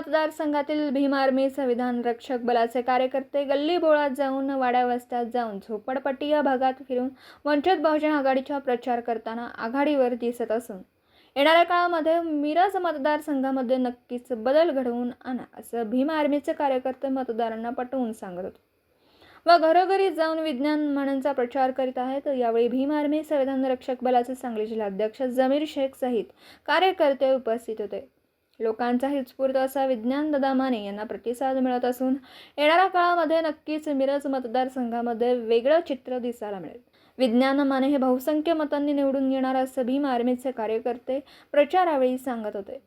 मतदारसंघातील भीम आर्मी संविधान रक्षक बलाचे कार्यकर्ते गल्ली बोळात जाऊन, वाड्या वस्त्यात जाऊन, झोपडपट्टी या भागात फिरून वंचित बहुजन आघाडीचा प्रचार करताना आघाडीवर दिसत असून येणाऱ्या काळामध्ये मिरज मतदारसंघामध्ये नक्कीच बदल घडवून आणा असं भीम आर्मीचे कार्यकर्ते मतदारांना पटवून सांगत होते व घरोघरी जाऊन विज्ञान मानांचा प्रचार करीत आहेत। यावेळी भीम आर्मी संविधान रक्षक बलाचे सांगली जिल्हाध्यक्ष जमीर शेख सहित कार्यकर्ते उपस्थित होते। लोकांचा हितस्फूर्त असा विज्ञान दादा माने यांना प्रतिसाद मिळत असून येणाऱ्या काळामध्ये नक्कीच मिरज मतदारसंघामध्ये वेगळं चित्र दिसायला मिळेल। विज्ञान माने हे बहुसंख्य मतांनी निवडून येणार असं भीम आर्मीचे कार्यकर्ते प्रचारावेळी सांगत होते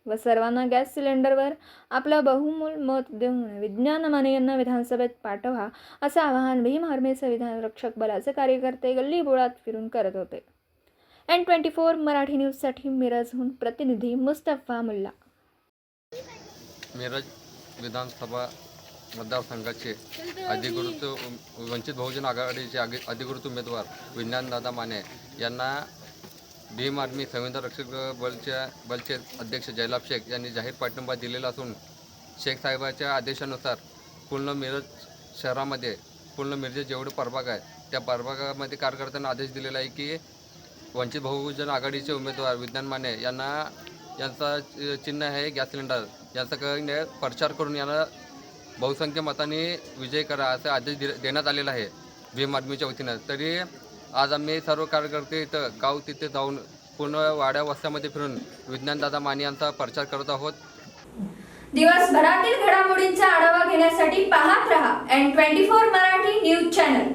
व सर्वांना गॅस सिलेंडरवर आपलं बहुमूल्य मत देऊन विज्ञान माने यांना विधानसभेत पाठवा असं आवाहन भीम आर्मी संविधान रक्षक बलाचे कार्यकर्ते गल्ली बोळात फिरून करत होते। N24 मराठी न्यूजसाठी मिरजहून प्रतिनिधी मुस्तफा मुल्ला। मिरज विधानसभा मतदारसंघाचे अधिकृत वंचित बहुजन आघाडीचे अधिकृत उमेदवार विज्ञानदादा माने यांना भीम आर्मी संविधान रक्षक बलचे अध्यक्ष जयलाभ शेख यांनी जाहीर पाठिंबा दिलेला असून शेख साहेबांच्या आदेशानुसार पूर्ण मिरज शहरामध्ये पूर्ण मिरज जेवढे प्रभाग आहे त्या प्रभागामध्ये कार्यकर्त्यांना आदेश दिलेला आहे की वंचित बहुजन आघाडीचे उमेदवार विज्ञान माने यांचा चिन्ह आहे गॅस सिलेंडर, यांचा प्रचार करून यांना बहुसंख्य मतांनी विजय करा असे आदेश देण्यात आलेला आहे भीम आर्मीच्या वतीनं। तरी आज आम्ही सर्व कार्यकर्ते इथं गाव तिथे जाऊन पूर्ण वाड्या वस्त्यामध्ये फिरून विज्ञानदादा माने यांचा प्रचार करत आहोत। दिवसभरातील घडामोडींचा आढावा घेण्यासाठी पाहत रहा N24 मराठी न्यूज चॅनल।